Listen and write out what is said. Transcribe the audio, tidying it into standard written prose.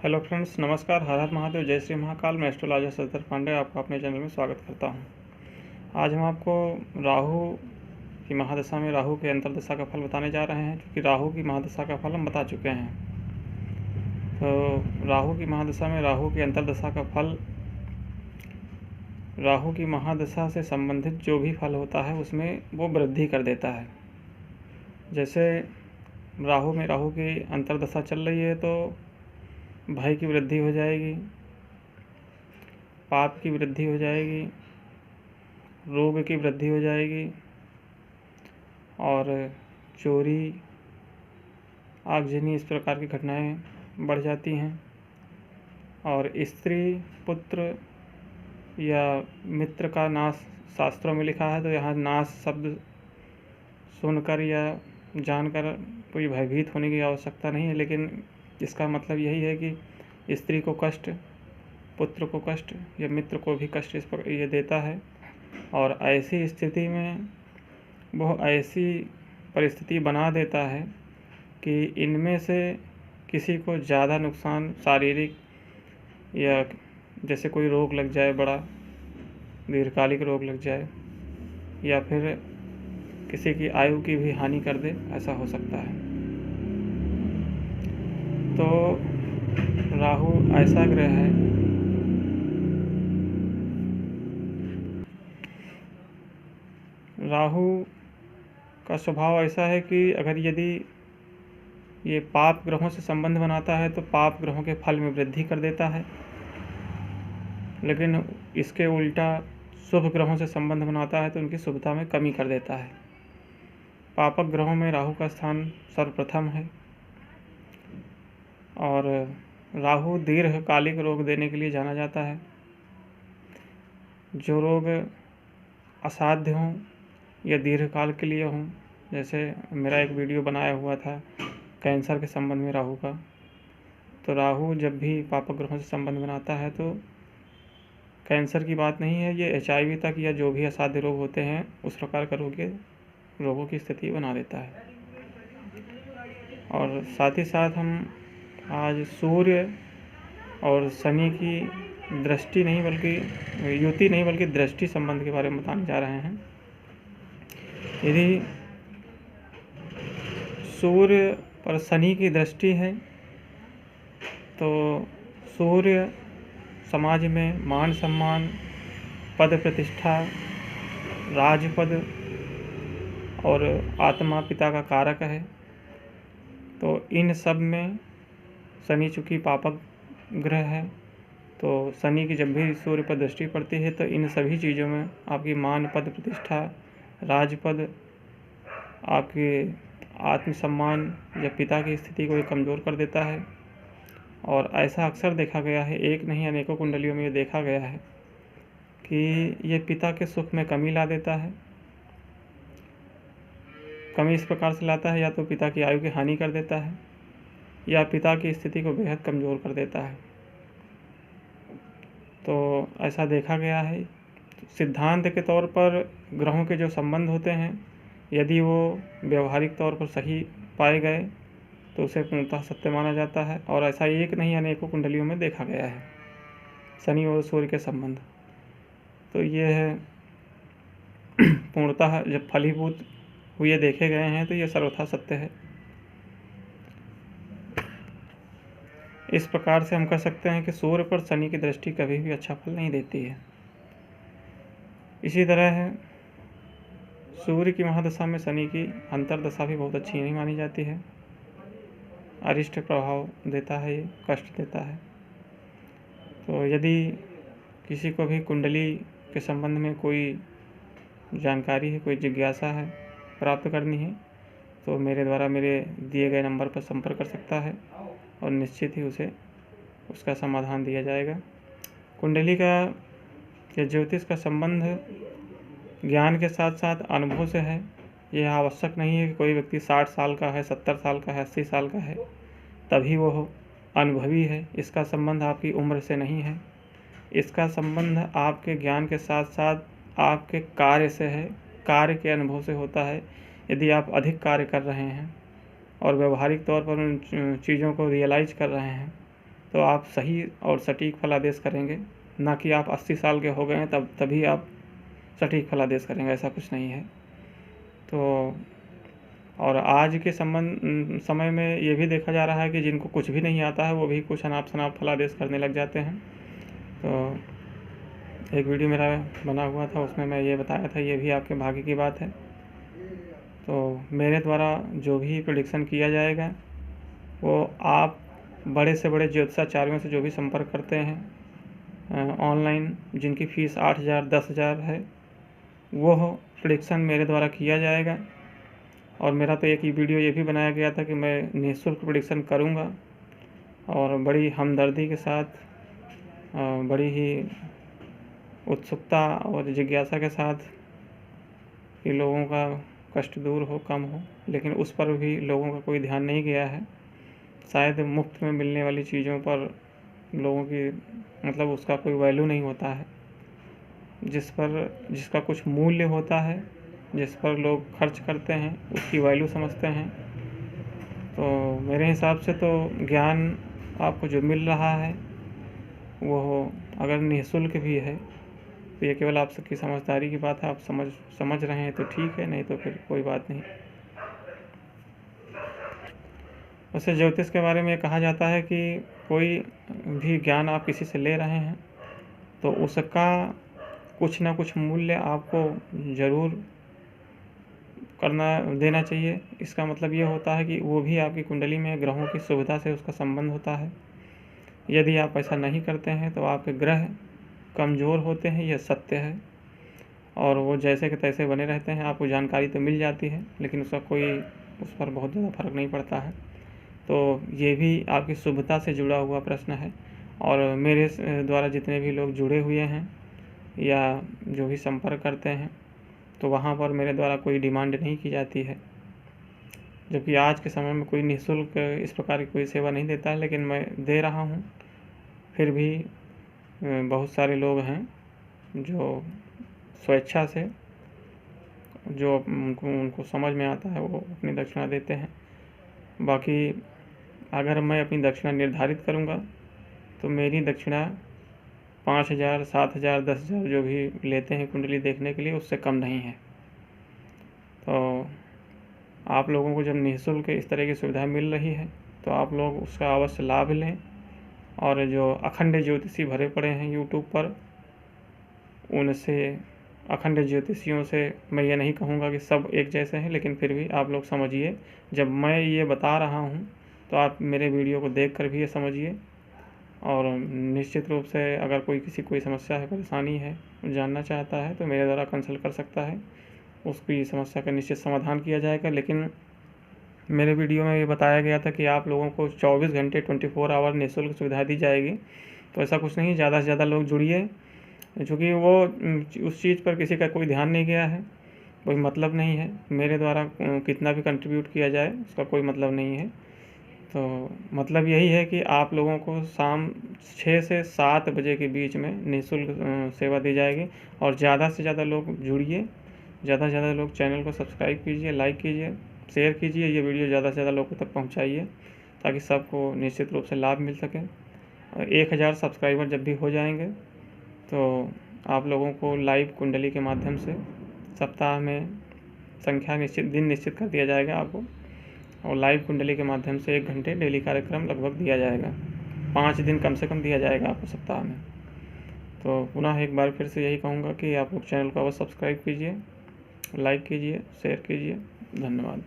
Hello friends, नमस्कार। हर हर महादेव, जय श्री महाकाल। मैं एस्ट्रोलॉजर सतधर पांडे आपका अपने चैनल में स्वागत करता हूं। आज हम आपको राहु की महादशा में राहु के अंतर्दशा का फल बताने जा रहे हैं, क्योंकि राहु की महादशा का फल हम बता चुके हैं। तो राहु की महादशा में राहु की अंतर्दशा का फल, राहु की महादशा से संबंधित जो भी फल होता है उसमें वो वृद्धि कर देता है। जैसे राहु में राहु की अंतर्दशा चल रही है तो भय की वृद्धि हो जाएगी, पाप की वृद्धि हो जाएगी, रोग की वृद्धि हो जाएगी और चोरी, आगजनी, इस प्रकार की घटनाएं बढ़ जाती हैं। और स्त्री, पुत्र या मित्र का नाश शास्त्रों में लिखा है, तो यहाँ नाश शब्द सुनकर या जानकर कोई भयभीत होने की आवश्यकता नहीं है, लेकिन इसका मतलब यही है कि स्त्री को कष्ट, पुत्र को कष्ट या मित्र को भी कष्ट इस पर ये देता है। और ऐसी स्थिति में वह ऐसी परिस्थिति बना देता है कि इनमें से किसी को ज़्यादा नुकसान शारीरिक या जैसे कोई रोग लग जाए, बड़ा दीर्घकालिक रोग लग जाए, या फिर किसी की आयु की भी हानि कर दे, ऐसा हो सकता है। तो राहु ऐसा ग्रह है राहु का स्वभाव ऐसा है कि अगर यदि ये पाप ग्रहों से संबंध बनाता है तो पाप ग्रहों के फल में वृद्धि कर देता है, लेकिन इसके उल्टा शुभ ग्रहों से संबंध बनाता है तो उनकी शुभता में कमी कर देता है। पापक ग्रहों में राहु का स्थान सर्वप्रथम है और राहु दीर्घकालिक रोग देने के लिए जाना जाता है। जो रोग असाध्य हों या दीर्घकाल के लिए हों, जैसे मेरा एक वीडियो बनाया हुआ था कैंसर के संबंध में राहु का, तो राहु जब भी पापक ग्रहों से संबंध बनाता है तो कैंसर की बात नहीं है, ये HIV तक या जो भी असाध्य रोग होते हैं उस प्रकार का रोगों की स्थिति बना देता है। और साथ ही साथ हम आज सूर्य और शनि की दृष्टि नहीं बल्कि युति नहीं बल्कि दृष्टि संबंध के बारे में बताने जा रहे हैं। यदि सूर्य पर शनि की दृष्टि है तो सूर्य समाज में मान सम्मान, पद प्रतिष्ठा, राजपद और आत्मा पिता का कारक है। तो इन सब में शनि चूँकि पापक ग्रह है, तो शनि की जब भी सूर्य पर दृष्टि पड़ती है तो इन सभी चीज़ों में आपकी मान, पद प्रतिष्ठा, राजपद, आपके आत्मसम्मान या पिता की स्थिति को ये कमज़ोर कर देता है। और ऐसा अक्सर देखा गया है, एक नहीं अनेकों कुंडलियों में ये देखा गया है कि ये पिता के सुख में कमी ला देता है। कमी इस प्रकार से लाता है, या तो पिता की आयु की हानि कर देता है या पिता की स्थिति को बेहद कमज़ोर कर देता है। तो ऐसा देखा गया है। सिद्धांत के तौर पर ग्रहों के जो संबंध होते हैं, यदि वो व्यवहारिक तौर पर सही पाए गए तो उसे पूर्णतः सत्य माना जाता है। और ऐसा एक नहीं अनेकों कुंडलियों में देखा गया है शनि और सूर्य के संबंध। तो ये है पूर्णतः जब फलीभूत हुए देखे गए हैं तो ये सर्वथा सत्य है। इस प्रकार से हम कह सकते हैं कि सूर्य पर शनि की दृष्टि कभी भी अच्छा फल नहीं देती है। इसी तरह है सूर्य की महादशा में शनि की अंतर्दशा भी बहुत अच्छी नहीं मानी जाती है। अरिष्ट प्रभाव देता है, ये कष्ट देता है। तो यदि किसी को भी कुंडली के संबंध में कोई जानकारी है, कोई जिज्ञासा है, प्राप्त करनी है, तो मेरे द्वारा मेरे दिए गए नंबर पर संपर्क कर सकता है और निश्चित ही उसे उसका समाधान दिया जाएगा। कुंडली का या ज्योतिष का संबंध ज्ञान के साथ साथ अनुभव से है। यह आवश्यक नहीं है कि कोई व्यक्ति 60 साल का है, 70 साल का है, 80 साल का है तभी वो अनुभवी है। इसका संबंध आपकी उम्र से नहीं है, इसका संबंध आपके ज्ञान के साथ साथ आपके कार्य से है, कार्य के अनुभव से होता है। यदि आप अधिक कार्य कर रहे हैं और व्यवहारिक तौर पर उन चीज़ों को रियलाइज कर रहे हैं तो आप सही और सटीक फलादेश करेंगे, ना कि आप 80 साल के हो गए हैं तभी आप सटीक फलादेश करेंगे, ऐसा कुछ नहीं है। तो और आज के समय में ये भी देखा जा रहा है कि जिनको कुछ भी नहीं आता है वो भी कुछ अनाप शनाप फलादेश करने लग जाते हैं। तो एक वीडियो मेरा बना हुआ था, उसमें मैं ये बताया था, ये भी आपके भाग्य की बात है। तो मेरे द्वारा जो भी प्रेडिक्शन किया जाएगा वो आप बड़े से बड़े ज्योतिषाचार्यों से जो भी संपर्क करते हैं ऑनलाइन, जिनकी फ़ीस 8,000 10,000 है, वो प्रेडिक्शन मेरे द्वारा किया जाएगा। और मेरा तो एक ही वीडियो ये भी बनाया गया था कि मैं निःशुल्क प्रेडिक्शन करूँगा, और बड़ी हमदर्दी के साथ, बड़ी ही उत्सुकता और जिज्ञासा के साथ कि लोगों का कष्ट दूर हो, कम हो, लेकिन उस पर भी लोगों का कोई ध्यान नहीं गया है। शायद मुफ्त में मिलने वाली चीज़ों पर लोगों की मतलब उसका कोई वैल्यू नहीं होता है, जिसका कुछ मूल्य होता है, जिस पर लोग खर्च करते हैं, उसकी वैल्यू समझते हैं। तो मेरे हिसाब से तो ज्ञान आपको जो मिल रहा है वो अगर निःशुल्क भी है तो ये केवल आप सबकी समझदारी की बात है। आप समझ रहे हैं तो ठीक है, नहीं तो फिर कोई बात नहीं। वैसे ज्योतिष के बारे में कहा जाता है कि कोई भी ज्ञान आप किसी से ले रहे हैं तो उसका कुछ ना कुछ मूल्य आपको ज़रूर देना चाहिए। इसका मतलब ये होता है कि वो भी आपकी कुंडली में ग्रहों की सुविधा से उसका संबंध होता है। यदि आप ऐसा नहीं करते हैं तो आपके ग्रह कमज़ोर होते हैं, यह सत्य है, और वो जैसे के तैसे बने रहते हैं। आपको जानकारी तो मिल जाती है लेकिन उसका कोई उस पर बहुत ज़्यादा फर्क नहीं पड़ता है। तो ये भी आपकी शुभता से जुड़ा हुआ प्रश्न है, और मेरे द्वारा जितने भी लोग जुड़े हुए हैं या जो भी संपर्क करते हैं तो वहाँ पर मेरे द्वारा कोई डिमांड नहीं की जाती है, जबकि आज के समय में कोई निःशुल्क इस प्रकार की कोई सेवा नहीं देता है, लेकिन मैं दे रहा हूँ। फिर भी बहुत सारे लोग हैं जो स्वेच्छा से, जो उनको समझ में आता है, वो अपनी दक्षिणा देते हैं। बाकी अगर मैं अपनी दक्षिणा निर्धारित करूँगा तो मेरी दक्षिणा 5,000 7,000 10,000 जो भी लेते हैं कुंडली देखने के लिए, उससे कम नहीं है। तो आप लोगों को जब निःशुल्क इस तरह की सुविधा मिल रही है तो आप लोग उसका अवश्य लाभ लें। और जो अखंड ज्योतिषी भरे पड़े हैं यूट्यूब पर, उनसे, अखंड ज्योतिषियों से मैं ये नहीं कहूँगा कि सब एक जैसे हैं, लेकिन फिर भी आप लोग समझिए। जब मैं ये बता रहा हूँ तो आप मेरे वीडियो को देख कर भी ये समझिए। और निश्चित रूप से अगर कोई समस्या है, परेशानी है, जानना चाहता है तो मेरे द्वारा कंसल्ट कर सकता है, उसकी समस्या का निश्चित समाधान किया जाएगा। लेकिन मेरे वीडियो में ये बताया गया था कि आप लोगों को 24 घंटे 24 आवर निःशुल्क सुविधा दी जाएगी, तो ऐसा कुछ नहीं। ज़्यादा से ज़्यादा लोग जुड़िए, चूँकि वो उस चीज़ पर किसी का कोई ध्यान नहीं गया है, कोई मतलब नहीं है। मेरे द्वारा कितना भी कंट्रीब्यूट किया जाए उसका कोई मतलब नहीं है। तो मतलब यही है कि आप लोगों को शाम 6 से 7 बजे के बीच में निःशुल्क सेवा दी जाएगी। और ज़्यादा से ज़्यादा लोग जुड़िए, ज़्यादा से ज़्यादा लोग चैनल को सब्सक्राइब कीजिए, लाइक कीजिए, शेयर कीजिए, ये वीडियो ज़्यादा से ज़्यादा लोगों तक पहुंचाइए ताकि सबको निश्चित रूप से लाभ मिल सके। 1,000 सब्सक्राइबर जब भी हो जाएंगे तो आप लोगों को लाइव कुंडली के माध्यम से सप्ताह में दिन निश्चित कर दिया जाएगा आपको, और लाइव कुंडली के माध्यम से 1 घंटे डेली कार्यक्रम लगभग दिया जाएगा। 5 दिन कम से कम दिया जाएगा आपको सप्ताह में। तो पुनः एक बार फिर से यही कहूँगा कि आप लोग चैनल को अवश्य सब्सक्राइब कीजिए, लाइक कीजिए, शेयर कीजिए। धन्यवाद।